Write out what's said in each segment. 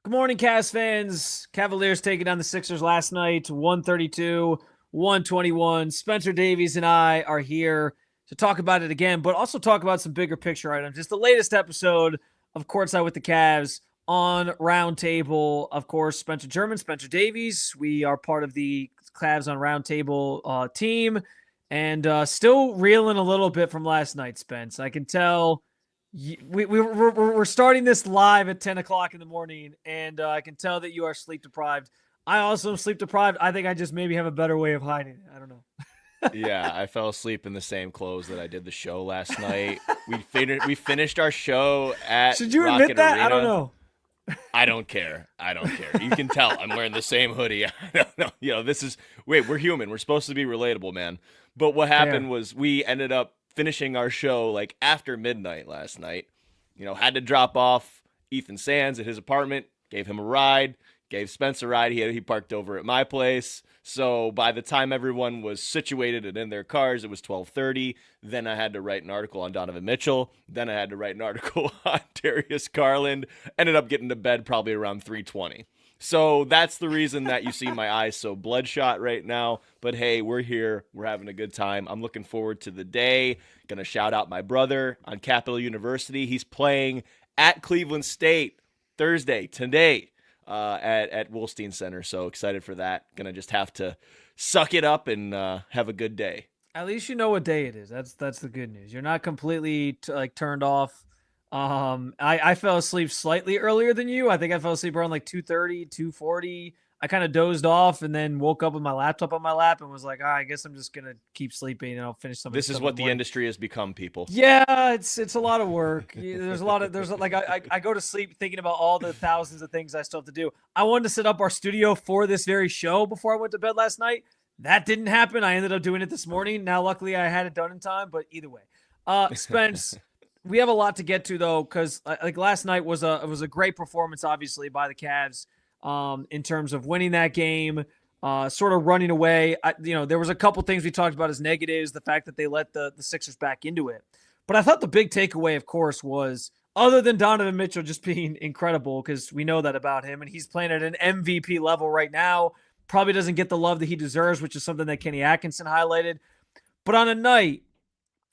Good morning, Cavs fans. Cavaliers taking down the Sixers last night, 132-121. Spencer Davies and I are here to talk about it again, but also talk about some bigger picture items. It's the latest episode of Courtside with the Cavs on Roundtable. Of course, German, Spencer Davies. We are part of the Cavs on Roundtable team, and still reeling a little bit from last night, Spence. I can tell we're starting this live at 10 o'clock in the morning, and I can tell that you are sleep deprived. I also am sleep deprived. I think I just maybe have a better way of hiding it. I don't know. Yeah, I fell asleep in the same clothes that I did the show last night. We finished our show at Should you admit Rocket that? I don't Arena. know. I don't care. I don't care. You can tell I'm wearing the same hoodie. I don't know. We're human. We're supposed to be relatable, man. But what happened Fair. was we ended up finishing our show like after midnight last night. Had to drop off Ethan Sands at his apartment, gave him a ride, gave Spencer a ride. He parked over at my place. So by the time everyone was situated and in their cars, it was 12:30. Then I had to write an article on Donovan Mitchell. Then I had to write an article on Darius Garland. Ended up getting to bed probably around 3:20. So that's the reason that you see my eyes so bloodshot right now. But hey, we're here. We're having a good time. I'm looking forward to the day. Gonna shout out my brother on Capital University. He's playing at Cleveland State Thursday, today, at Wolstein Center. So excited for that. Gonna just have to suck it up and have a good day. At least you know what day it is. That's the good news. You're not completely turned off. I fell asleep slightly earlier than you. I think I fell asleep around like 2:30, 2:40. I kind of dozed off and then woke up with my laptop on my lap and was like, I guess I'm just gonna keep sleeping and I'll finish some of this This is stuff in the what the morning. industry has become, people. Yeah, it's a lot of work. There's like I go to sleep thinking about all the thousands of things I still have to do. I wanted to set up our studio for this very show before I went to bed last night. That didn't happen. I ended up doing it this morning. Now, luckily, I had it done in time. But either way, Spence, we have a lot to get to though, because like last night was a great performance, obviously by the Cavs, in terms of winning that game. Sort of running away. There was a couple things we talked about as negatives, the fact that they let the Sixers back into it. But I thought the big takeaway, of course, was other than Donovan Mitchell just being incredible, because we know that about him, and he's playing at an MVP level right now, probably doesn't get the love that he deserves, which is something that Kenny Atkinson highlighted. But on a night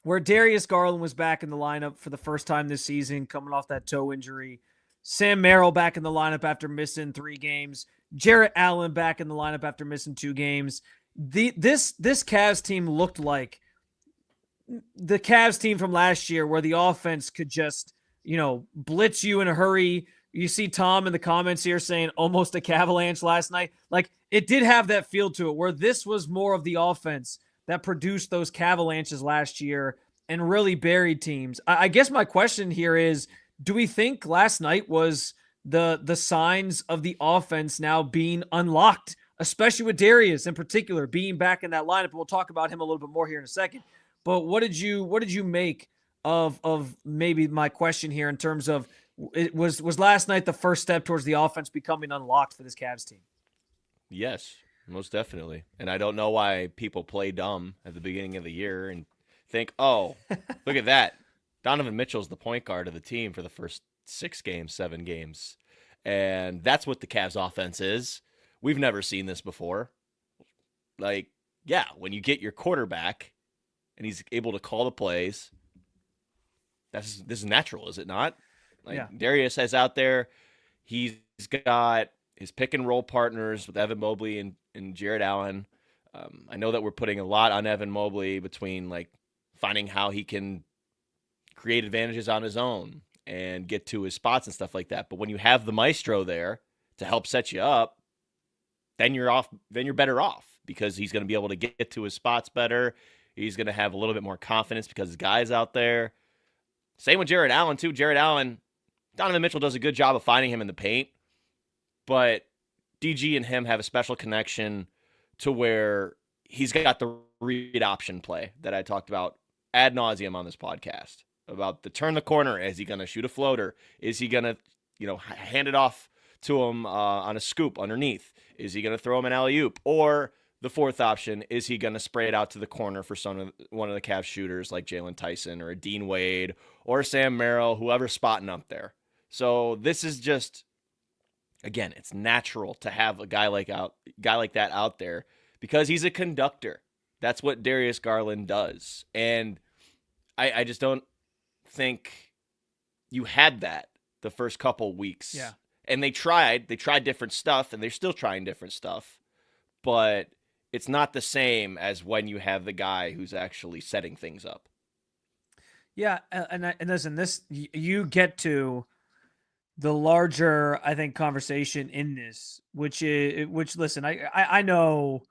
where Darius Garland was back in the lineup for the first time this season, coming off that toe injury, Sam Merrill back in the lineup after missing 3 games, Jarrett Allen back in the lineup after missing 2 games. This Cavs team looked like the Cavs team from last year, where the offense could just, blitz you in a hurry. You see Tom in the comments here saying almost a Cavalanche last night. Like, it did have that feel to it, where this was more of the offense that produced those Cavalanches last year and really buried teams. I guess my question here is, do we think last night was the signs of the offense now being unlocked, especially with Darius in particular being back in that lineup? We'll talk about him a little bit more here in a second. But what did you make of maybe my question here in terms of, it was last night the first step towards the offense becoming unlocked for this Cavs team? Yes, most definitely. And I don't know why people play dumb at the beginning of the year and think, oh, look at that. Donovan Mitchell's the point guard of the team for the first 6 games, 7 games. And that's what the Cavs offense is. We've never seen this before. Like, yeah, when you get your quarterback and he's able to call the plays, this is natural, is it not? Like, Yeah. Darius is out there. He's got his pick and roll partners with Evan Mobley and Jarrett Allen. I know that we're putting a lot on Evan Mobley between like finding how he can create advantages on his own and get to his spots and stuff like that. But when you have the maestro there to help set you up, then you're off. Then you're better off, because he's going to be able to get to his spots better. He's going to have a little bit more confidence because his guy's out there. Same with Jarrett Allen too. Jarrett Allen, Donovan Mitchell does a good job of finding him in the paint, but DG and him have a special connection to where he's got the read option play that I talked about ad nauseum on this podcast, about the turn the corner. Is he going to shoot a floater? Is he going to, hand it off to him on a scoop underneath? Is he going to throw him an alley-oop? Or the fourth option, is he going to spray it out to the corner for one of the Cavs shooters like Jaylon Tyson or a Dean Wade or Sam Merrill, whoever's spotting up there? So this is just again, it's natural to have a guy like that out there because he's a conductor. That's what Darius Garland does. And I just don't think you had that the first couple weeks. Yeah. And they tried different stuff, and they're still trying different stuff. But it's not the same as when you have the guy who's actually setting things up. Yeah, and listen, you get to the larger, I think, conversation in this, which listen, I know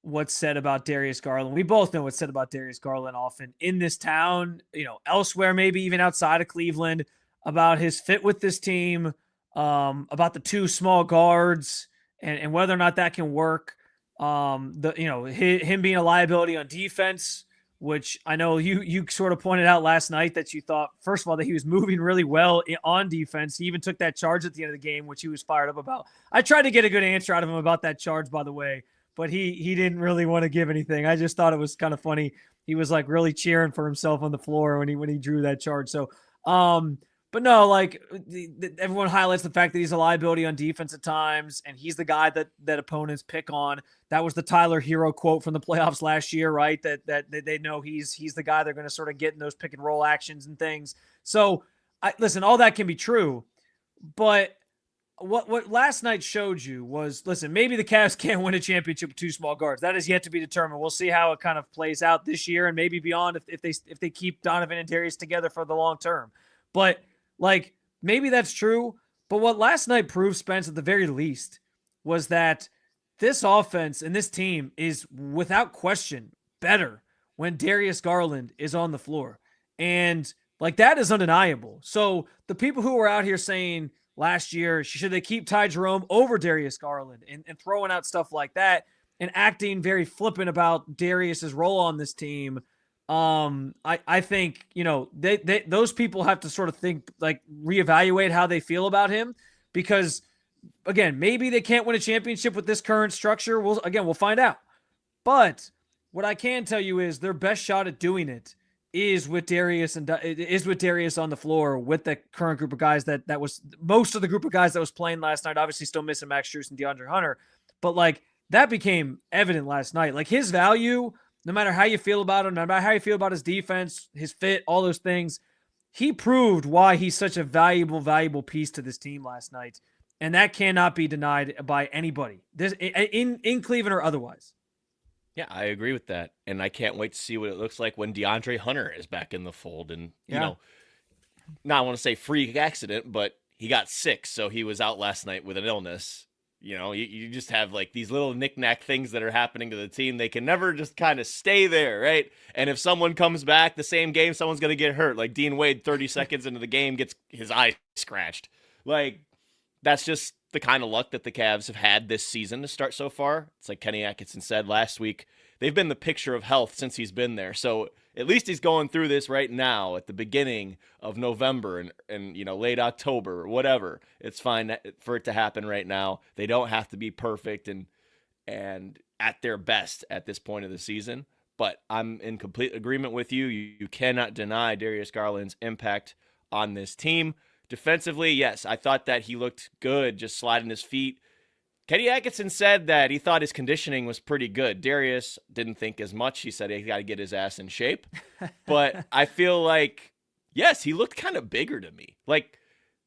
what's said about Darius Garland. We both know what's said about Darius Garland often in this town, elsewhere, maybe even outside of Cleveland, about his fit with this team, about the two small guards and whether or not that can work. Him being a liability on defense, which I know you sort of pointed out last night that you thought, first of all, that he was moving really well on defense. He even took that charge at the end of the game, which he was fired up about. I tried to get a good answer out of him about that charge, by the way, but he didn't really want to give anything. I just thought it was kind of funny. He was like really cheering for himself on the floor when he drew that charge. So, but no, like everyone highlights the fact that he's a liability on defense at times, and he's the guy that opponents pick on. That was the Tyler Hero quote from the playoffs last year, right? That they know he's the guy they're going to sort of get in those pick and roll actions and things. So, listen, all that can be true, but what last night showed you was, listen, maybe the Cavs can't win a championship with two small guards. That is yet to be determined. We'll see how it kind of plays out this year and maybe beyond if they keep Donovan and Darius together for the long term. But like, maybe that's true, but what last night proved, Spence, at the very least, was that this offense and this team is without question better when Darius Garland is on the floor. And like, that is undeniable. So the people who were out here saying last year, should they keep Ty Jerome over Darius Garland and throwing out stuff like that and acting very flippant about Darius's role on this team, I think, those people have to sort of think, like, reevaluate how they feel about him, because again, maybe they can't win a championship with this current structure. We'll find out. But what I can tell you is their best shot at doing it is with Darius on the floor with the current group of guys that was most of the group of guys that was playing last night. Obviously still missing Max Strus and DeAndre Hunter, but like, that became evident last night. Like, his value, no matter how you feel about him, no matter how you feel about his defense, his fit, all those things, he proved why he's such a valuable piece to this team last night. And that cannot be denied by anybody, this in Cleveland or otherwise. Yeah, I agree with that. And I can't wait to see what it looks like when DeAndre Hunter is back in the fold. And, not I want to say freak accident, but he got sick, so he was out last night with an illness. You just have like these little knick-knack things that are happening to the team. They can never just kind of stay there, right? And if someone comes back the same game, someone's going to get hurt. Like Dean Wade, 30 seconds into the game, gets his eye scratched. Like, that's just the kind of luck that the Cavs have had this season to start so far. It's like Kenny Atkinson said last week. They've been the picture of health since he's been there. So at least he's going through this right now at the beginning of November and late October or whatever. It's fine for it to happen right now. They don't have to be perfect and at their best at this point of the season. But I'm in complete agreement with you. You cannot deny Darius Garland's impact on this team. Defensively, yes, I thought that he looked good just sliding his feet. Kenny Atkinson said that he thought his conditioning was pretty good. Darius didn't think as much. He said he got to get his ass in shape. But I feel like, yes, he looked kind of bigger to me. Like,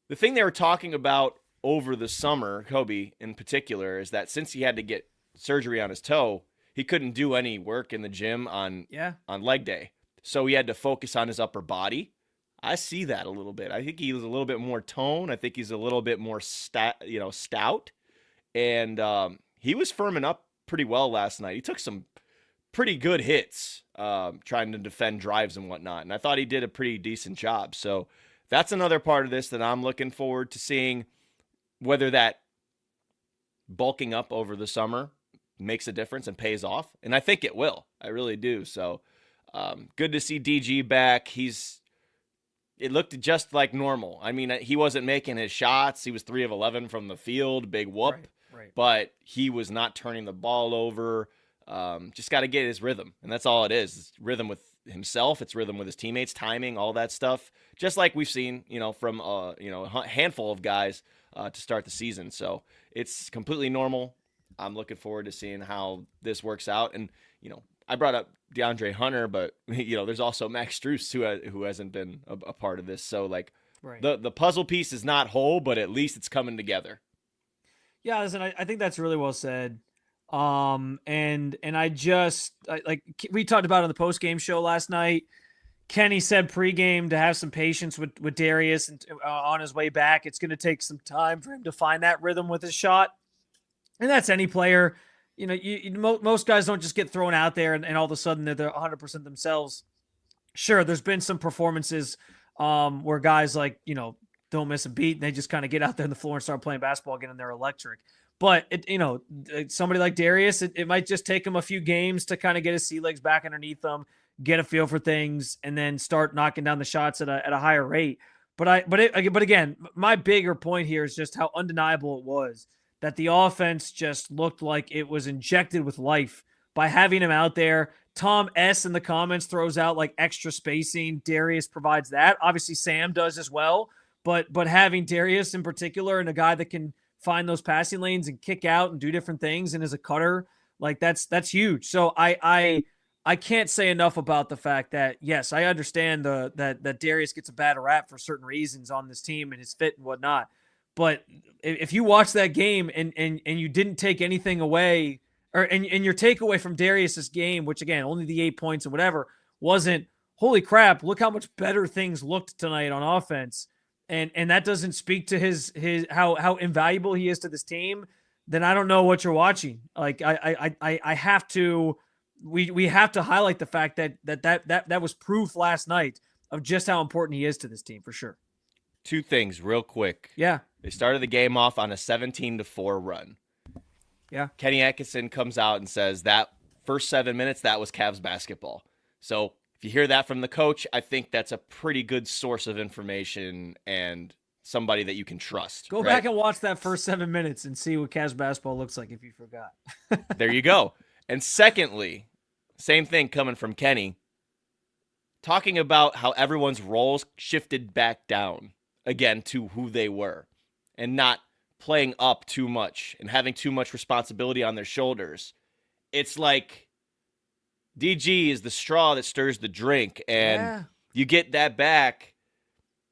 the thing they were talking about over the summer, Kobe in particular, is that since he had to get surgery on his toe, he couldn't do any work in the gym on leg day. So he had to focus on his upper body. I see that a little bit. I think he was a little bit more toned. I think he's a little bit more stout. And he was firming up pretty well last night. He took some pretty good hits trying to defend drives and whatnot. And I thought he did a pretty decent job. So that's another part of this that I'm looking forward to seeing, whether that bulking up over the summer makes a difference and pays off. And I think it will. I really do. So good to see DG back. It looked just like normal. I mean, he wasn't making his shots. He was 3 of 11 from the field, big whoop. Right. But he was not turning the ball over. Just got to get his rhythm, and that's all it is. It's rhythm with himself. It's rhythm with his teammates, timing, all that stuff. Just like we've seen, from a handful of guys to start the season. So it's completely normal. I'm looking forward to seeing how this works out. And, I brought up DeAndre Hunter, but, there's also Max Strus who hasn't been a part of this. So, like, Right. the puzzle piece is not whole, but at least it's coming together. Yeah, listen, I think that's really well said. And like we talked about on the post game show last night. Kenny said pregame to have some patience with Darius and on his way back. It's going to take some time for him to find that rhythm with his shot, and that's any player. Most guys don't just get thrown out there and all of a sudden they're 100% themselves. Sure, there's been some performances where guys like don't miss a beat and they just kind of get out there on the floor and start playing basketball again and they're electric. But somebody like Darius, it might just take him a few games to kind of get his sea legs back underneath them, get a feel for things, and then start knocking down the shots at a higher rate. But again, my bigger point here is just how undeniable it was that the offense just looked like it was injected with life by having him out there. Tom S in the comments throws out like extra spacing. Darius provides that. Obviously, Sam does as well. But having Darius in particular and a guy that can find those passing lanes and kick out and do different things and is a cutter, like that's huge. So I can't say enough about the fact that, yes, I understand that Darius gets a bad rap for certain reasons on this team and his fit and whatnot. But if you watch that game and you didn't take anything away, and your takeaway from Darius's game, which again, only the 8 points and whatever, wasn't, holy crap, look how much better things looked tonight on offense. And that doesn't speak to his how invaluable he is to this team, then I don't know what you're watching. Like I have to, we have to highlight the fact that was proof last night of just how important he is to this team for sure. Two things real quick. Yeah. They started the game off on a 17-4 run. Yeah. Kenny Atkinson comes out and says that first 7 minutes, that was Cavs basketball. So if you hear that from the coach, I think that's a pretty good source of information and somebody that you can trust. Go back and watch that first 7 minutes and see what Cavs basketball looks like if you forgot. There you go. And secondly, same thing coming from Kenny, talking about how everyone's roles shifted back down again to who they were and not playing up too much and having too much responsibility on their shoulders. It's like DG is the straw that stirs the drink, and you get that back,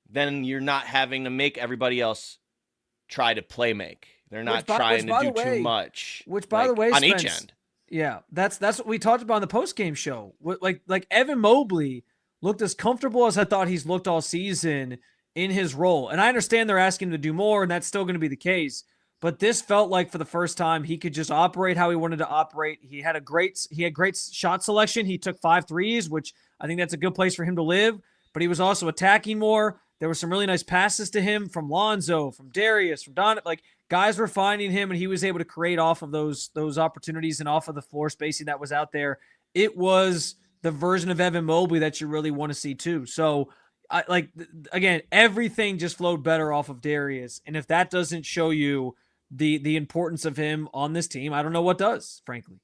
then you're not having to make everybody else try to play make. They're not trying to do too much. Which, by the way, on each end. Yeah, that's what we talked about on the post-game show. Like Evan Mobley looked as comfortable as I thought he's looked all season in his role. And I understand they're asking him to do more, and that's still going to be the case. But this felt like for the first time he could just operate how he wanted to operate. He had great shot selection. He took 5 threes, which I think that's a good place for him to live. But he was also attacking more. There were some really nice passes to him from Lonzo, from Darius, from Don. Like, guys were finding him, and he was able to create off of those opportunities and off of the floor spacing that was out there. It was the version of Evan Mobley that you really want to see too. So, again, everything just flowed better off of Darius. And if that doesn't show you the importance of him on this team, I don't know what does, frankly.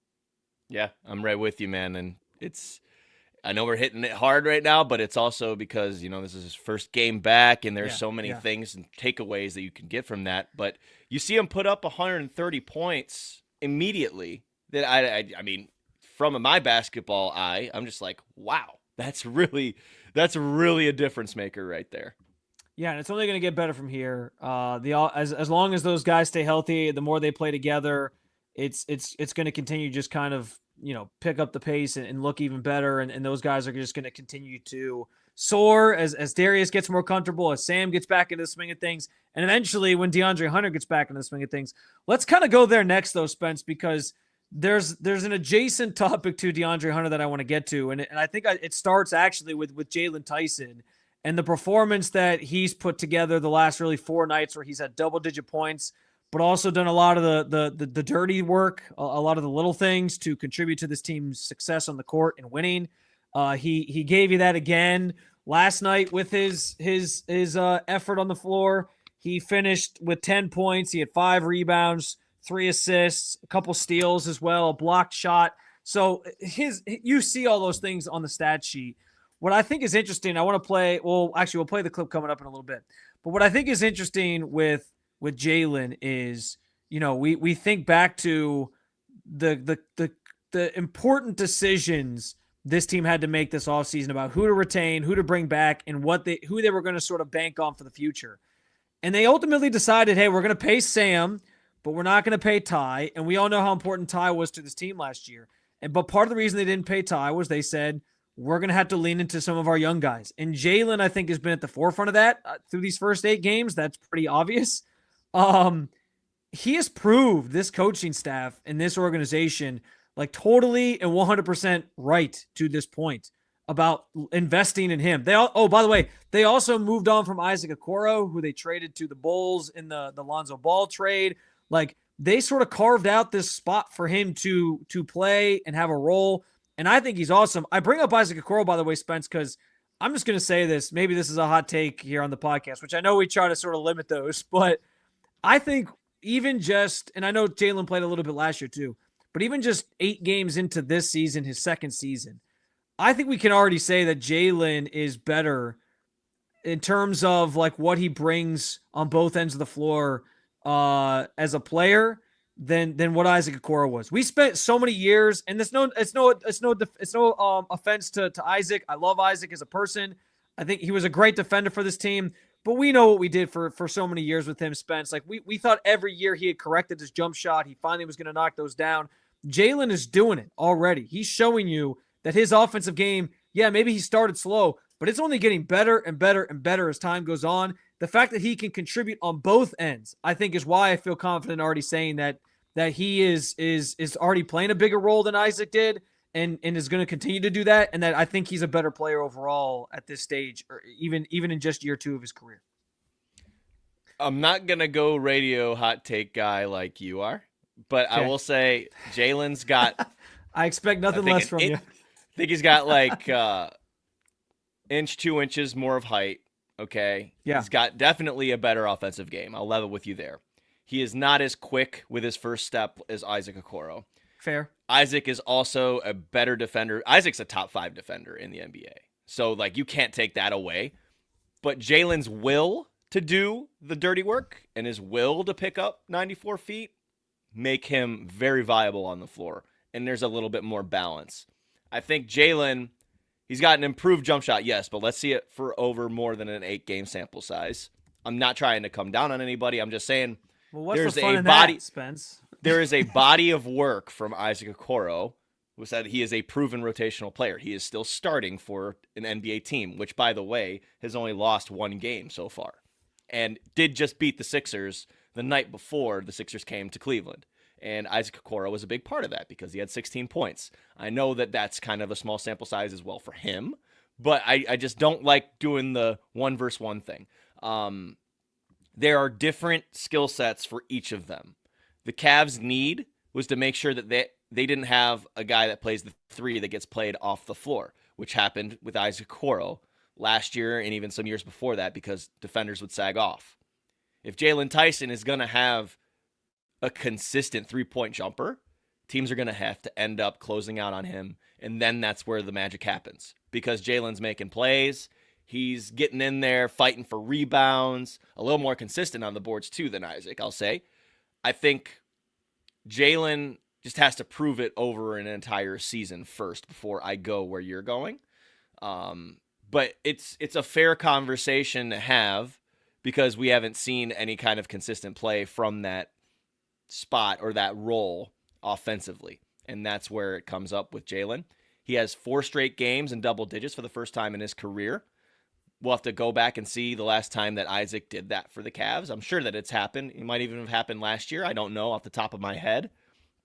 Yeah, I'm right with you, man. And I know we're hitting it hard right now, but it's also because, this is his first game back and there's so many things and takeaways that you can get from that. But you see him put up 130 points immediately that I mean, from my basketball eye, I'm just like, wow, that's really a difference maker right there. Yeah, and it's only going to get better from here. As long as those guys stay healthy, the more they play together, it's going to continue just kind of, pick up the pace and look even better. And those guys are just going to continue to soar as Darius gets more comfortable, as Sam gets back into the swing of things. And eventually when DeAndre Hunter gets back into the swing of things, let's kind of go there next though, Spence, because there's an adjacent topic to DeAndre Hunter that I want to get to. And I think it starts actually with Jaylon Tyson and the performance that he's put together the last really 4 nights where he's had double-digit points, but also done a lot of the dirty work, a lot of the little things to contribute to this team's success on the court and winning. He gave you that again last night with his effort on the floor. He finished with 10 points. He had 5 rebounds, 3 assists, a couple steals as well, a blocked shot. So you see all those things on the stat sheet. What I think is interesting, I want to play, we'll play the clip coming up in a little bit. But what I think is interesting with with Jaylon is, we think back to the important decisions this team had to make this offseason about who to retain, who to bring back, and who they were going to sort of bank on for the future. And they ultimately decided, hey, we're going to pay Sam, but we're not going to pay Ty. And we all know how important Ty was to this team last year. But part of the reason they didn't pay Ty was they said, we're going to have to lean into some of our young guys. And Jaylon, I think, has been at the forefront of that through these first 8 games. That's pretty obvious. He has proved this coaching staff and this organization like totally and 100% right to this point about investing in him. By the way, they also moved on from Isaac Okoro, who they traded to the Bulls in the Lonzo Ball trade. Like, they sort of carved out this spot for him to play and have a role. And I think he's awesome. I bring up Isaac Okoro, by the way, Spence, because I'm just going to say this. Maybe this is a hot take here on the podcast, which I know we try to sort of limit those, but I think even just, and I know Jaylon played a little bit last year too, but even just 8 games into this season, his second season, I think we can already say that Jaylon is better in terms of like what he brings on both ends of the floor as a player than what Isaac Okoro was. We spent so many years, and it's no offense to Isaac. I love Isaac as a person. I think he was a great defender for this team, but we know what we did for so many years with him, Spence. Like we thought every year he had corrected his jump shot. He finally was going to knock those down. Jaylon is doing it already. He's showing you that his offensive game, yeah, maybe he started slow, but it's only getting better and better and better as time goes on. The fact that he can contribute on both ends, I think, is why I feel confident already saying that he is already playing a bigger role than Isaac did and is going to continue to do that, and that I think he's a better player overall at this stage, or even in just year 2 of his career. I'm not going to go radio hot take guy like you are, but okay. I will say Jaylon's got... I expect nothing less from you. I think he's got like 2 inches more of height, okay? Yeah. He's got definitely a better offensive game. I'll level with you there. He is not as quick with his first step as Isaac Okoro. Fair. Isaac is also a better defender. Isaac's a top 5 defender in the NBA. So, like, you can't take that away. But Jaylon's will to do the dirty work and his will to pick up 94 feet make him very viable on the floor. And there's a little bit more balance. I think Jaylon, he's got an improved jump shot, yes, but let's see it for over more than an 8-game sample size. I'm not trying to come down on anybody. I'm just saying what's the fun in that, Spence? There is a body of work from Isaac Okoro who said he is a proven rotational player. He is still starting for an NBA team, which, by the way, has only lost 1 game so far and did just beat the Sixers the night before the Sixers came to Cleveland. And Isaac Okoro was a big part of that because he had 16 points. I know that that's kind of a small sample size as well for him, but I just don't like doing the 1-versus-1 thing. There are different skill sets for each of them. The Cavs' need was to make sure that they didn't have a guy that plays the 3 that gets played off the floor, which happened with Isaac Okoro last year and even some years before that because defenders would sag off. If Jaylon Tyson is going to have a consistent 3-point jumper, teams are going to have to end up closing out on him, and then that's where the magic happens because Jaylon's making plays. He's getting in there, fighting for rebounds, a little more consistent on the boards too than Isaac, I'll say. I think Jaylon just has to prove it over an entire season first before I go where you're going. But it's a fair conversation to have because we haven't seen any kind of consistent play from that spot or that role offensively. And that's where it comes up with Jaylon. He has 4 straight games in double digits for the first time in his career. We'll have to go back and see the last time that Isaac did that for the Cavs. I'm sure that it's happened. It might even have happened last year. I don't know off the top of my head.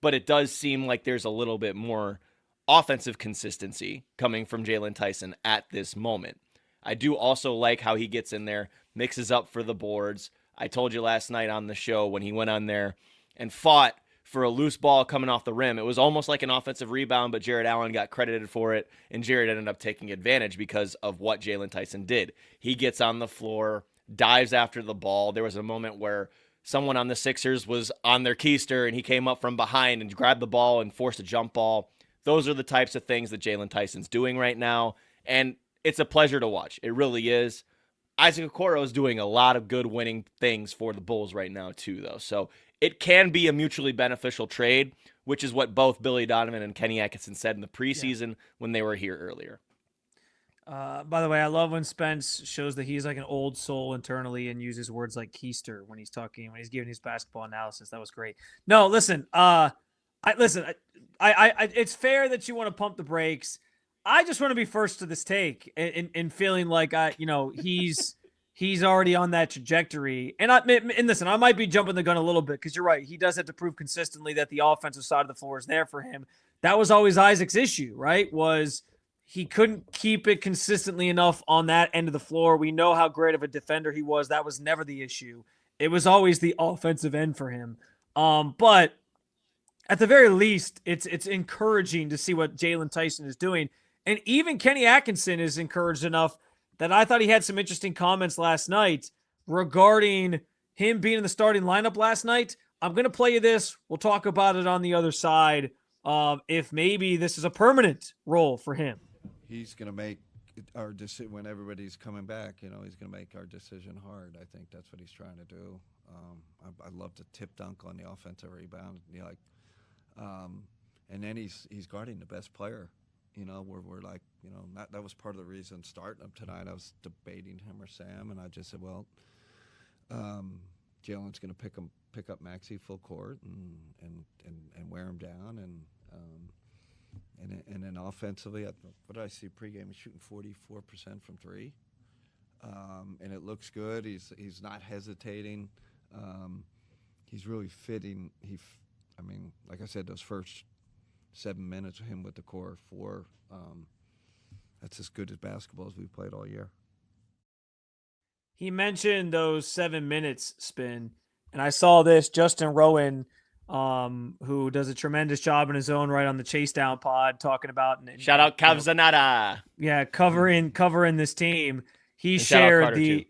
But it does seem like there's a little bit more offensive consistency coming from Jaylon Tyson at this moment. I do also like how he gets in there, mixes up for the boards. I told you last night on the show when he went on there and fought for a loose ball coming off the rim. It was almost like an offensive rebound, but Jarrett Allen got credited for it, and Jarrett ended up taking advantage because of what Jaylon Tyson did. He gets on the floor, dives after the ball. There was a moment where someone on the Sixers was on their keister, and he came up from behind and grabbed the ball and forced a jump ball. Those are the types of things that Jaylon Tyson's doing right now, and it's a pleasure to watch. It really is. Isaac Okoro is doing a lot of good winning things for the Bulls right now too, though. So it can be a mutually beneficial trade, which is what both Billy Donovan and Kenny Atkinson said in the preseason when they were here earlier. By the way, I love when Spence shows that he's like an old soul internally and uses words like keister when he's giving his basketball analysis. That was great. No, listen, it's fair that you want to pump the brakes. I just want to be first to this take in feeling like he's already on that trajectory. And listen, I might be jumping the gun a little bit because you're right. He does have to prove consistently that the offensive side of the floor is there for him. That was always Isaac's issue, right? Was he couldn't keep it consistently enough on that end of the floor. We know how great of a defender he was. That was never the issue. It was always the offensive end for him. But at the very least, it's encouraging to see what Jaylon Tyson is doing. And even Kenny Atkinson is encouraged enough that I thought he had some interesting comments last night regarding him being in the starting lineup last night. I'm going to play you this. We'll talk about it on the other side. If maybe this is a permanent role for him. He's going to make our decision when everybody's coming back. He's going to make our decision hard. I think that's what he's trying to do. I love to tip dunk on the offensive rebound. And then he's guarding the best player. We're like, that was part of the reason starting him tonight. I was debating him or Sam, and I just said, well, Jalen's going to pick up Maxey full court and wear him down, and then offensively, what did I see pregame? He's shooting 44% from three, and it looks good. He's not hesitating. He's really fitting. Like I said, those first 7 minutes of him with the core four, that's as good as basketball as we've played all year. He mentioned those 7 minutes, Spin, and I saw this. Justin Rowan, who does a tremendous job in his own right on the Chase Down pod, talking about shout out Cavzanada. Yeah, covering this team. He and shared Carter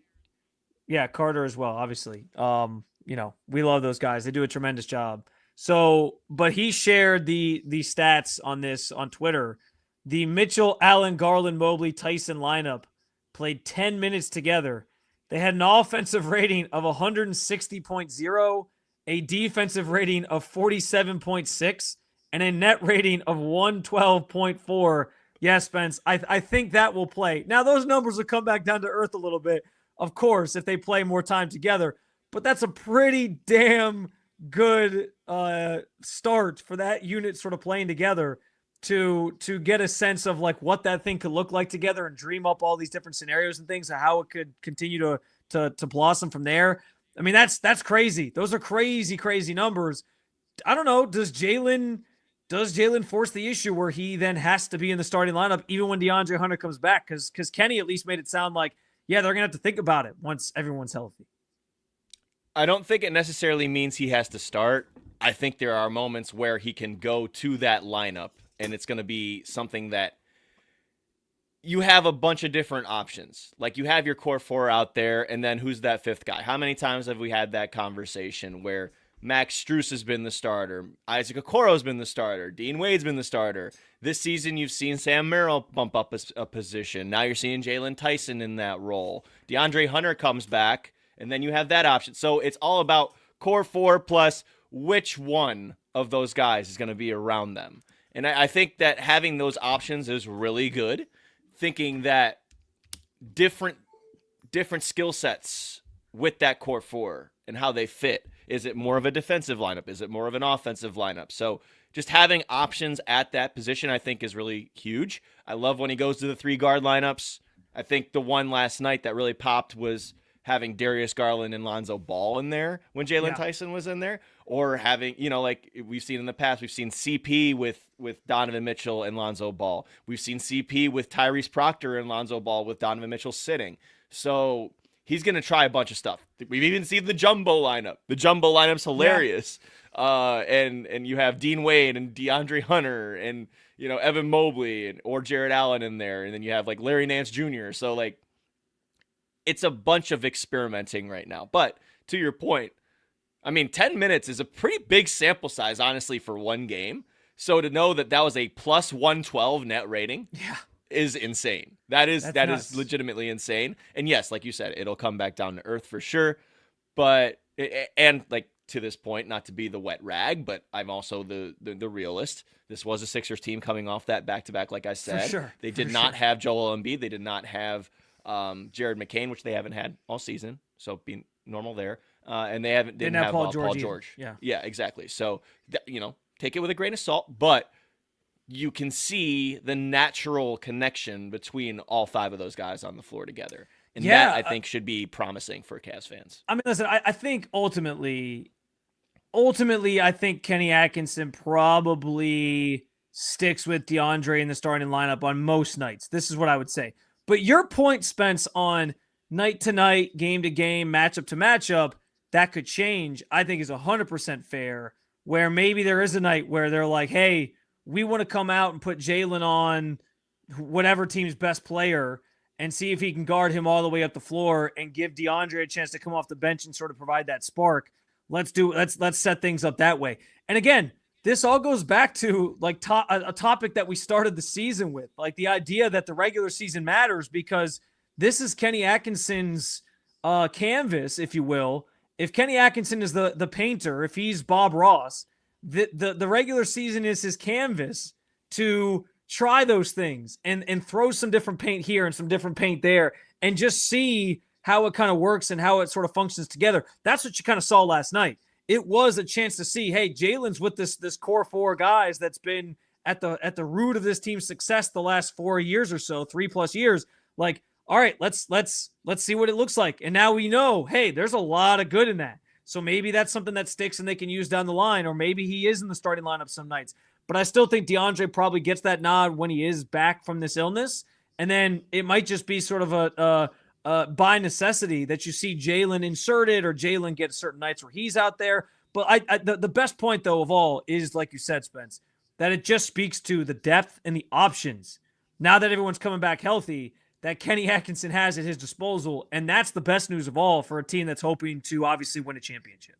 Carter as well, obviously. We love those guys. They do a tremendous job. So, but he shared the stats on this on Twitter. The Mitchell, Allen, Garland, Mobley, Tyson lineup played 10 minutes together. They had an offensive rating of 160.0, a defensive rating of 47.6, and a net rating of 112.4. Yes, Spence, I think that will play. Now, those numbers will come back down to earth a little bit, of course, if they play more time together. But that's a pretty damn good start for that unit sort of playing together to get a sense of like what that thing could look like together and dream up all these different scenarios and things and how it could continue to blossom from there. I mean, that's crazy. Those are crazy numbers. I don't know. Does Jaylon force the issue where he then has to be in the starting lineup even when DeAndre Hunter comes back? Because Kenny at least made it sound like, yeah, they're going to have to think about it once everyone's healthy. I don't think it necessarily means he has to start. I think there are moments where he can go to that lineup, and it's going to be something that you have a bunch of different options. Like you have your core four out there, and then who's that fifth guy? How many times have we had that conversation where Max Strus has been the starter, Isaac Okoro's been the starter, Dean Wade's been the starter. This season, you've seen Sam Merrill bump up a position. Now you're seeing Jaylon Tyson in that role. DeAndre Hunter comes back, and then you have that option. So it's all about core four plus which one of those guys is going to be around them. And I think that having those options is really good. Thinking that different skill sets with that core four and how they fit. Is it more of a defensive lineup? Is it more of an offensive lineup? So just having options at that position, I think, is really huge. I love when he goes to the 3 guard lineups. I think the one last night that really popped was having Darius Garland and Lonzo Ball in there when Jaylon Tyson was in there, or having, like we've seen in the past, we've seen CP with Donovan Mitchell and Lonzo Ball. We've seen CP with Tyrese Proctor and Lonzo Ball with Donovan Mitchell sitting. So he's going to try a bunch of stuff. We've even seen the jumbo lineup. The jumbo lineup's hilarious. Yeah. And you have Dean Wade and DeAndre Hunter and, Evan Mobley or Jarrett Allen in there. And then you have like Larry Nance Jr. So like, it's a bunch of experimenting right now. But to your point, 10 minutes is a pretty big sample size, honestly, for one game. So to know that was a plus 112 net rating, is insane. That is nuts. legitimately insane. And yes, like you said, it'll come back down to earth for sure. But and like to this point, not to be the wet rag, but I'm also the realist. This was a Sixers team coming off that back-to-back, like I said. For sure. They did not have Joel Embiid. They did not have Jared McCain, which they haven't had all season. So being normal there. And they didn't have Paul George. Yeah, exactly. So, take it with a grain of salt, but you can see the natural connection between all five of those guys on the floor together. And that, I think, should be promising for Cavs fans. I mean, listen, I think ultimately, I think Kenny Atkinson probably sticks with DeAndre in the starting lineup on most nights. This is what I would say. But your point, Spence, on night to night, game to game, matchup to matchup, that could change, I think is 100% fair, where maybe there is a night where they're like, hey, we want to come out and put Jaylon on whatever team's best player and see if he can guard him all the way up the floor and give DeAndre a chance to come off the bench and sort of provide that spark. Let's set things up that way. And again, this all goes back to like a topic that we started the season with, like the idea that the regular season matters, because this is Kenny Atkinson's canvas, if you will. If Kenny Atkinson is the painter, if he's Bob Ross, the regular season is his canvas to try those things and throw some different paint here and some different paint there and just see how it kind of works and how it sort of functions together. That's what you kind of saw last night. It was a chance to see, hey, Jalen's with this core four guys that's been at the root of this team's success the last 4 years or so, 3+ years. Like, all right, let's see what it looks like. And now we know, hey, there's a lot of good in that. So maybe that's something that sticks and they can use down the line, or maybe he is in the starting lineup some nights. But I still think DeAndre probably gets that nod when he is back from this illness. And then it might just be sort of a by necessity that you see Jaylon inserted, or Jaylon gets certain nights where he's out there. But the best point, though, of all is, like you said, Spence, that it just speaks to the depth and the options. Now that everyone's coming back healthy, that Kenny Atkinson has at his disposal. And that's the best news of all for a team that's hoping to obviously win a championship.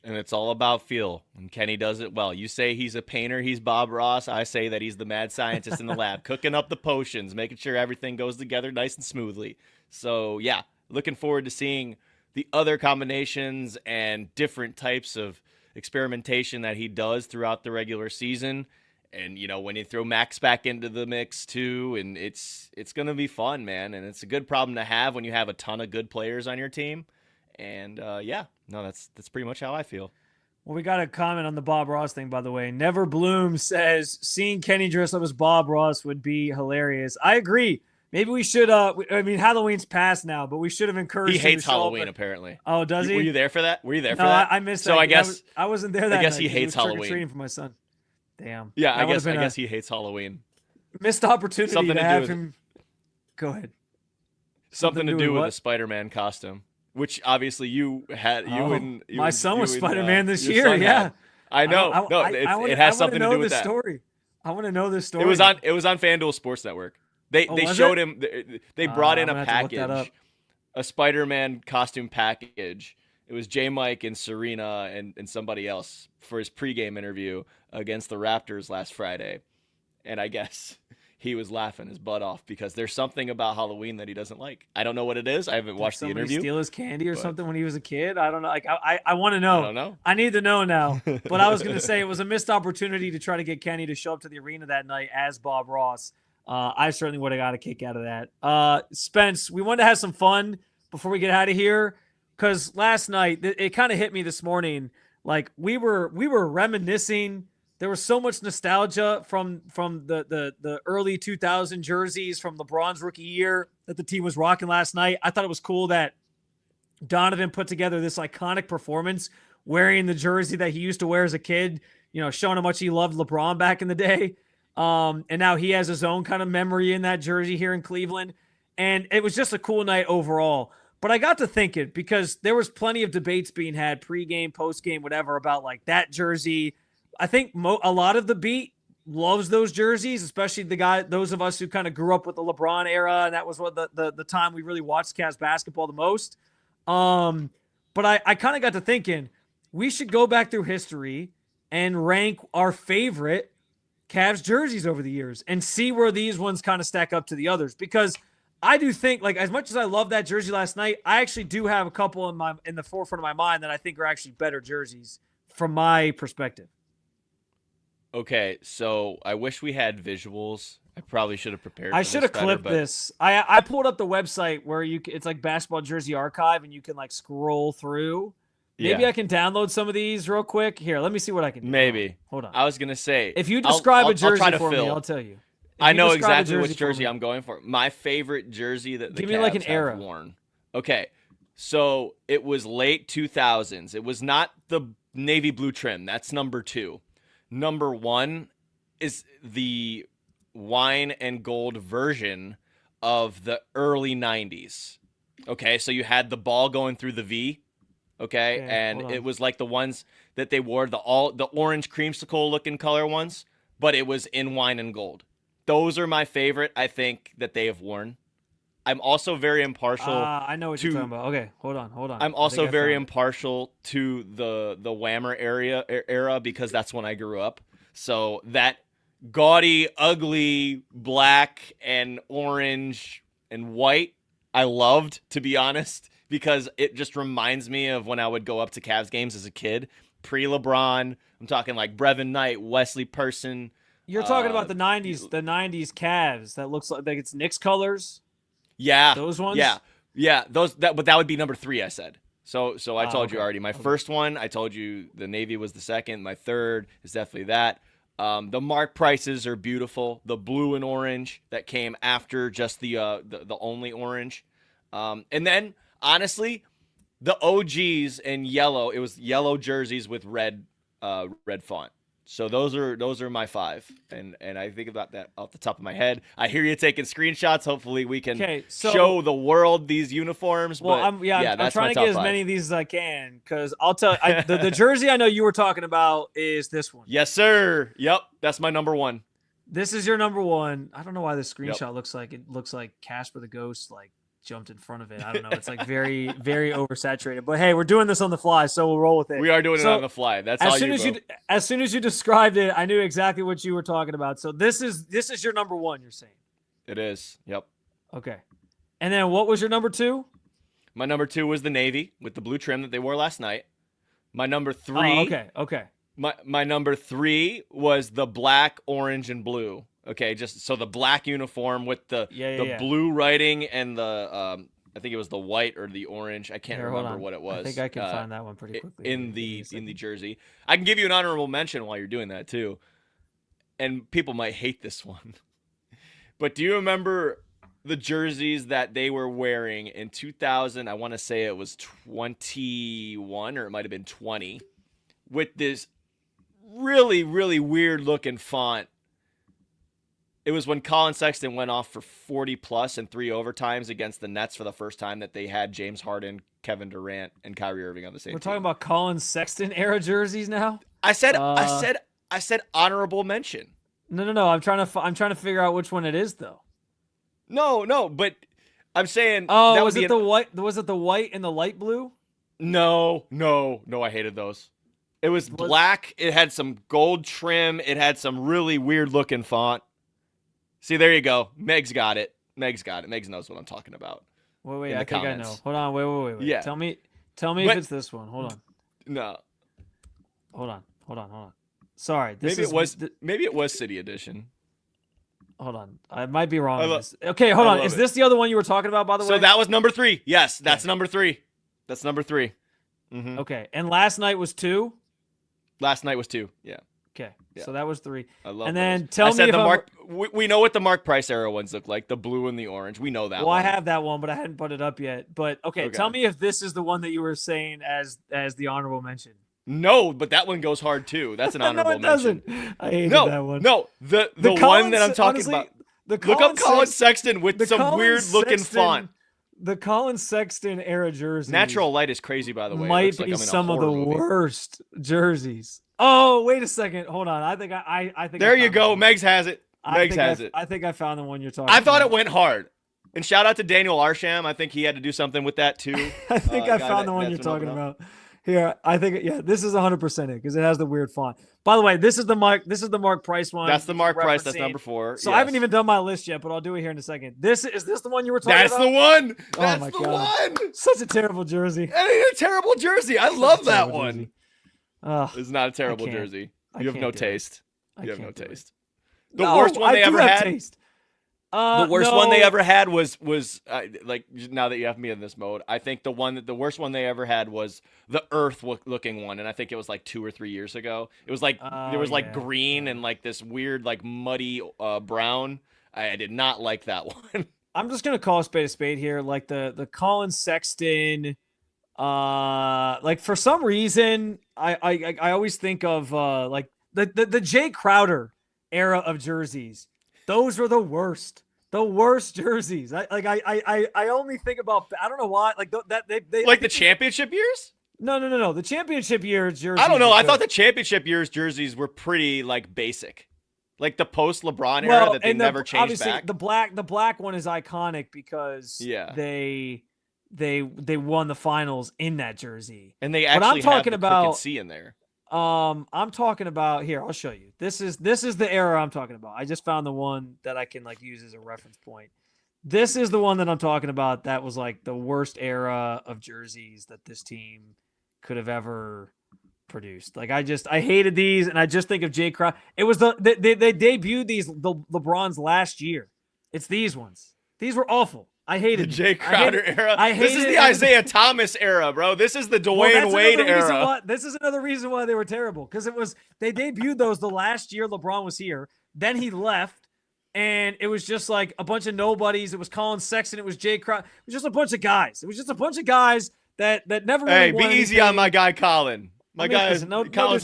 And it's all about feel. And Kenny does it well. You say he's a painter, he's Bob Ross. I say that he's the mad scientist in the lab, cooking up the potions, making sure everything goes together nice and smoothly. So, yeah, looking forward to seeing the other combinations and different types of experimentation that he does throughout the regular season. And, when you throw Max back into the mix, too, and it's going to be fun, man. And it's a good problem to have when you have a ton of good players on your team. And, that's pretty much how I feel. Well, we got a comment on the Bob Ross thing, by the way. Never Bloom says, seeing Kenny dress up as Bob Ross would be hilarious. I agree. Maybe we should, Halloween's past now, but we should have encouraged him He hates to show Halloween, up. Apparently. Oh, does he? Were you there for that? No, I missed that. So I guess I wasn't there that I guess night. he hates Halloween. Trick-or-treating for my son. Damn. Yeah, I guess he hates Halloween. Missed opportunity to have him. Go ahead. Something to do with a Spider-Man costume, which obviously you had. My son was Spider-Man this year. Yeah, I know. It has something to do with that. Story. I want to know this story. It was on FanDuel Sports Network. They showed him. They brought in a package, a Spider-Man costume package. It was J. Mike and Serena and somebody else for his pregame interview against the Raptors last Friday. And I guess he was laughing his butt off because there's something about Halloween that he doesn't like. I don't know what it is. I haven't watched the interview. Steal his candy or something when he was a kid? I don't know. Like I want to know. I don't know. I need to know now. But I was going to say it was a missed opportunity to try to get Kenny to show up to the arena that night as Bob Ross. I certainly would have got a kick out of that. Spence, we wanted to have some fun before we get out of here. Because last night, it kind of hit me this morning. Like we were reminiscing. There was so much nostalgia from the early 2000 jerseys from LeBron's rookie year that the team was rocking last night. I thought it was cool that Donovan put together this iconic performance wearing the jersey that he used to wear as a kid, showing how much he loved LeBron back in the day. And now he has his own kind of memory in that jersey here in Cleveland. And it was just a cool night overall. But I got to thinking, because there was plenty of debates being had pregame, postgame, whatever, about like that jersey. I think a lot of the beat loves those jerseys, especially those of us who kind of grew up with the LeBron era, and that was what the time we really watched Cavs basketball the most. But I kind of got to thinking we should go back through history and rank our favorite Cavs jerseys over the years and see where these ones kind of stack up to the others, because I do think, like, as much as I love that jersey last night, I actually do have a couple in the forefront of my mind that I think are actually better jerseys from my perspective. Okay, so I wish we had visuals. I probably should have prepared. I should have clipped this. I pulled up the website where it's like Basketball Jersey Archive, and you can like scroll through. Maybe I can download some of these real quick. Here, let me see what I can do. Maybe. Hold on. I was gonna say, if you describe a jersey for me, I'll tell you. I know exactly which jersey I'm going for. My favorite jersey that the Give me Cavs like an have era. worn. Okay, so it was late 2000s. It was not the navy blue trim. That's number 2. Number 1 is the wine and gold version of the early 90s. Okay, so you had the ball going through the V. Okay, and it was like the ones that they wore, the orange creamsicle looking color ones, but it was in wine and gold. Those are my favorite, I think, that they have worn. I'm also very impartial. I know what you're talking about. Okay, hold on. I'm also very impartial to the Whammer era because that's when I grew up. So that gaudy, ugly black and orange and white, I loved, to be honest, because it just reminds me of when I would go up to Cavs games as a kid. Pre-LeBron, I'm talking like Brevin Knight, Wesley Person. You're talking about the 90s Cavs that looks like it's Knicks colors. Yeah. Those ones? Yeah. But that would be number 3, I said. So I told you already. My first one, I told you the navy was the second. My third is definitely that. The Mark Prices are beautiful. The blue and orange that came after just the only orange. And then honestly, the OGs in yellow, it was yellow jerseys with red font. So those are my 5, and I think about that off the top of my head. I hear you taking screenshots. Hopefully we can show the world these uniforms. Well, but I'm trying to get as many of these as I can, because I'll tell you, the jersey I know you were talking about is this one. Yes, sir. Yep, that's my number 1. This is your number 1. I don't know why this screenshot looks like Casper the Ghost like jumped in front of it. I don't know. It's like very, very oversaturated. But hey, we're doing this on the fly, so we'll roll with it. We are doing it on the fly. That's as soon as you described it, I knew exactly what you were talking about. So this is your number 1, you're saying? It is. Yep. Okay. And then what was your number 2? My number 2 was the navy with the blue trim that they wore last night. My number 3. Oh, okay. My number 3 was the black, orange, and blue. Okay, just so the black uniform with the blue writing and the I think it was the white or the orange. I can't remember what it was. I think I can find that one pretty quickly. In the jersey. I can give you an honorable mention while you're doing that too. And people might hate this one. But do you remember the jerseys that they were wearing in 2000? I want to say it was 21 or it might have been 20 with this really, really weird looking font. It was when Colin Sexton went off for 40+ and 3 overtimes against the Nets for the first time that they had James Harden, Kevin Durant, and Kyrie Irving on the same team. We're talking about Colin Sexton era jerseys now? I said honorable mention. No. I'm trying to figure out which one it is though. No, but I'm saying. Oh, was it the white? Was it the white and the light blue? No. I hated those. It was black. It had some gold trim. It had some really weird looking font. See, there you go. Meg's got it. Meg's knows what I'm talking about. Wait. I think I know. Hold on. Wait. Yeah. Tell me if it's this one. Hold on. No. Hold on. Sorry. Maybe it was City Edition. Hold on. I might be wrong. Okay, hold on. Is this the other one you were talking about, by the way? So that was number 3. Yes, that's number 3. That's number 3. Mm-hmm. Okay. And last night was 2? Last night was 2. Yeah. Okay. Yeah. So that was 3. I love and those. Then tell me if we know what the Mark Price era ones look like, the blue and the orange. We know that one. Well, I have that one, but I hadn't put it up yet. But okay, tell me if this is the one that you were saying as the honorable mention. No, but that one goes hard too. That's an honorable mention. No, it doesn't. I hated that one. No, the one that I'm talking about. Look up Colin Sexton with some weird looking font. The Colin Sexton era jerseys. Natural light is crazy, by the way. Might be some of the worst jerseys. Oh, wait a second. Hold on. I think there you go. Megs has it. Megs has it. I think I found the one you're talking about. I thought it went hard. And shout out to Daniel Arsham. I think he had to do something with that too. I think I found the one you're talking about. Here, I think this is 100% it because it has the weird font. By the way, this is the Mark Price one. That's the Mark Price. That's number 4. So I haven't even done my list yet, but I'll do it here in a second. Is this the one you were talking That's about? the one. Oh That's my the God. one. Such a terrible jersey. That ain't a terrible jersey. I love that one. It's not a terrible jersey. You have no taste. You have no taste. The worst one they ever had. Taste. The worst one they ever had was like, now that you have me in this mode, I think the worst one they ever had was the Earth looking one, and I think it was like 2 or 3 years ago. It was like there was like green and like this weird like muddy brown. I did not like that one. I'm just gonna call a spade here. Like the Colin Sexton, like for some reason I always think of like the Jay Crowder era of jerseys. Those were the worst jerseys. I only think about, I don't know why, like that they like the championship years. No. The championship years jerseys. I don't know. I thought the championship years jerseys were pretty like basic, like the post LeBron era that they never changed back. The black one is iconic because they won the finals in that jersey, and they actually have the crooked C in there. I'm talking about here. I'll show you. This is the era I'm talking about. I just found the one that I can like use as a reference point. This is the one that I'm talking about. That was like the worst era of jerseys that this team could have ever produced. Like I hated these, and I just think of Jay Crowder. It was they debuted the LeBrons last year. It's these ones. These were awful. I hated the Jay Crowder era. This is the Isaiah Thomas era, bro. This is the Dwayne Wade era. This is another reason why they were terrible, because they debuted those the last year LeBron was here. Then he left, and it was just like a bunch of nobodies. It was Colin Sexton. It was Jay Crowder. It was just a bunch of guys. It was just a bunch of guys that never. Really be easy on my guy Colin. Colin's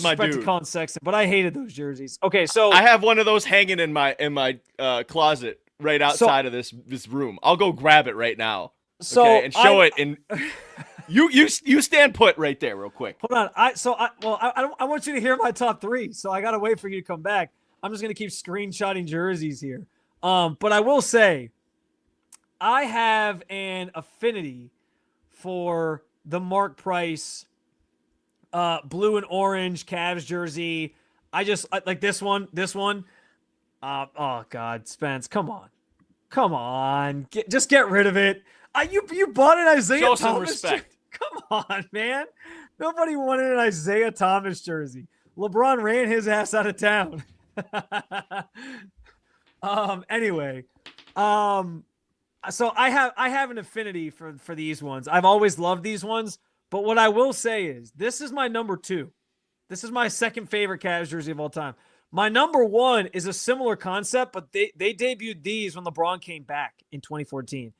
my dude. To Colin Sexton, but I hated those jerseys. Okay, so I have one of those hanging in my closet. Right outside of this room. I'll go grab it right now. And show it. And you stand put right there real quick. Hold on. I want you to hear my top 3. So I gotta wait for you to come back. I'm just gonna keep screenshotting jerseys here. But I will say, I have an affinity for the Mark Price blue and orange Cavs jersey. I like this one. Oh God, Spence, come on, just get rid of it. You bought an Isaiah Thomas. Show some respect. Come on, man. Nobody wanted an Isaiah Thomas jersey. LeBron ran his ass out of town. Anyway, so I have an affinity for these ones. I've always loved these ones, but what I will say is this is my number 2. This is my second favorite Cavs jersey of all time. My number 1 is a similar concept, but they debuted these when LeBron came back in 2014.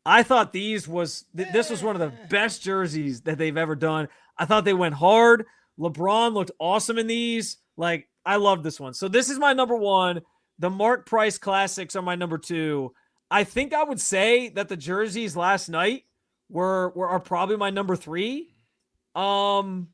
I thought this was one of the best jerseys that they've ever done. I thought they went hard. LeBron looked awesome in these. Like, I love this one. So this is my number 1. The Mark Price Classics are my number 2. I think I would say that the jerseys last night are probably my number 3. And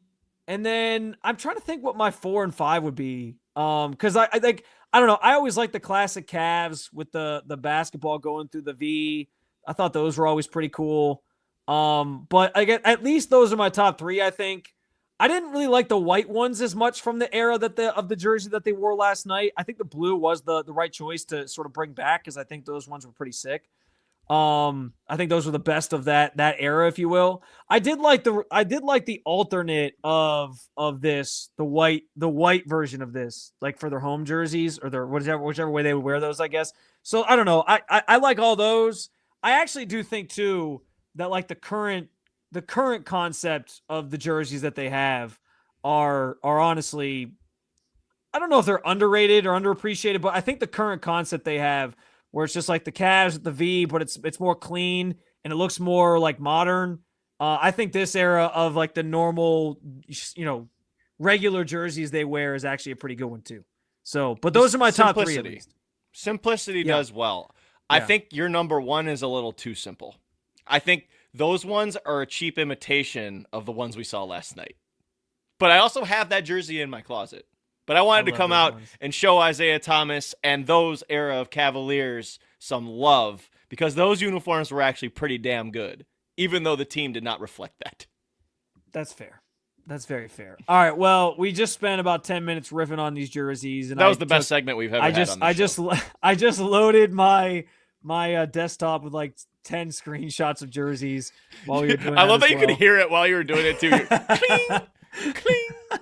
then I'm trying to think what my 4 and 5 would be. Because I think, I don't know. I always like the classic Cavs with the basketball going through the V. I thought those were always pretty cool. But again, at least those are my top 3, I think. I didn't really like the white ones as much from the era of the jersey that they wore last night. I think the blue was the right choice to sort of bring back, because I think those ones were pretty sick. I think those were the best of that era, if you will. I did like the alternate of this, the white version of this, like for their home jerseys or their whichever way they would wear those, I guess. So I don't know. I like all those. I actually do think too that like the current concept of the jerseys that they have are honestly, I don't know if they're underrated or underappreciated, but I think the current concept they have, where it's just like the Cavs with the V, but it's more clean and it looks more like modern. I think this era of like the normal, regular jerseys they wear is actually a pretty good one too. So, but those are my top 3 at least. Simplicity does well. I think your number 1 is a little too simple. I think those ones are a cheap imitation of the ones we saw last night. But I also have that jersey in my closet. But I wanted to come out and show Isaiah Thomas and those era of Cavaliers some love, because those uniforms were actually pretty damn good, even though the team did not reflect that. That's fair. That's very fair. All right. Well, we just spent about 10 minutes riffing on these jerseys, and That was the best segment we've ever had on the show. I just loaded my desktop with like 10 screenshots of jerseys while we were doing. I love that you could hear it while you were doing it too. Cling, cling.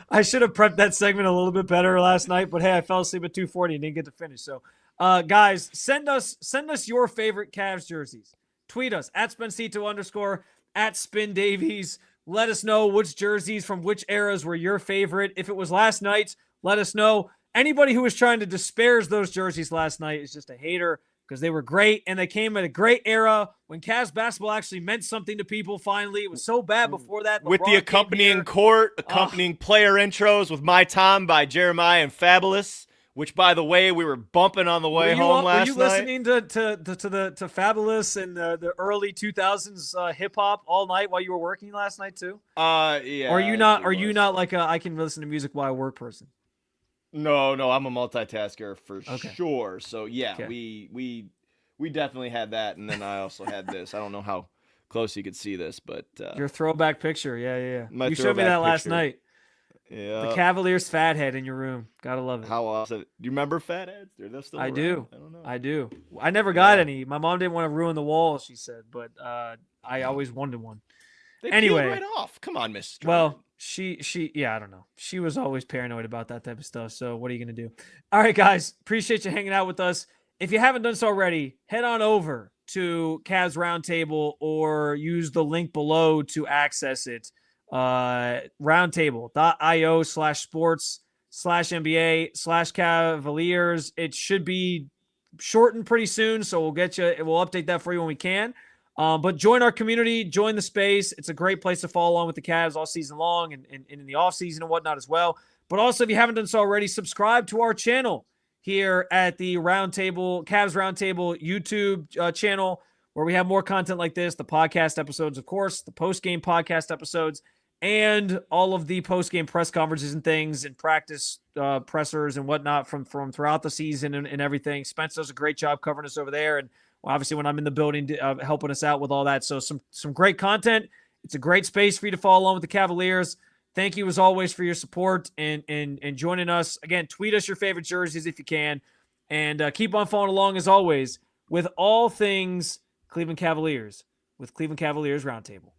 I should have prepped that segment a little bit better last night, but hey, I fell asleep at 2:40 and didn't get to finish. So, guys, send us your favorite Cavs jerseys. Tweet us at Spencito_, at Spin Davies. Let us know which jerseys from which eras were your favorite. If it was last night's, let us know. Anybody who was trying to disparage those jerseys last night is just a hater, because they were great, and they came at a great era when Cavs basketball actually meant something to people finally. It was so bad before that. With the accompanying court, accompanying player intros with My Time by Jeremiah and Fabulous, which, by the way, we were bumping on the way home last night. Were you listening to Fabulous and the early 2000s hip hop all night while you were working last night too? Yeah. Or are you not like I can listen to music while I work person? No, I'm a multitasker for Okay. sure. So yeah, Okay. we definitely had that, and then I also had this. I don't know how close you could see this, but Your throwback picture, yeah. My You showed me throwback that last picture. night. yeah. The Cavaliers fathead in your room. Gotta love it. How else? Do you remember Fatheads? Are they still I around? do. I don't know. I do. I never got any. My mom didn't want to ruin the wall, she said, but I always wanted one. They Anyway. peeled right off. Come on, Miss. Well, she I don't know. She was always paranoid about that type of stuff. So what are you going to do? All right, guys. Appreciate you hanging out with us. If you haven't done so already, head on over to Cavs Roundtable or use the link below to access it. roundtable.io/sports/NBA/Cavaliers. It should be shortened pretty soon, so we'll update that for you when we can. But join our community, join the space. It's a great place to follow along with the Cavs all season long and in the off season and whatnot as well. But also, if you haven't done so already, subscribe to our channel here at the Roundtable, Cavs Roundtable YouTube channel, where we have more content like this, the podcast episodes, of course, the post-game podcast episodes, and all of the post-game press conferences and things and practice pressers and whatnot from throughout the season and everything. Spence does a great job covering us over there. And obviously when I'm in the building, helping us out with all that. So some great content. It's a great space for you to follow along with the Cavaliers. Thank you as always for your support and joining us. Again, tweet us your favorite jerseys if you can. And keep on following along as always with all things Cleveland Cavaliers with Cleveland Cavaliers Roundtable.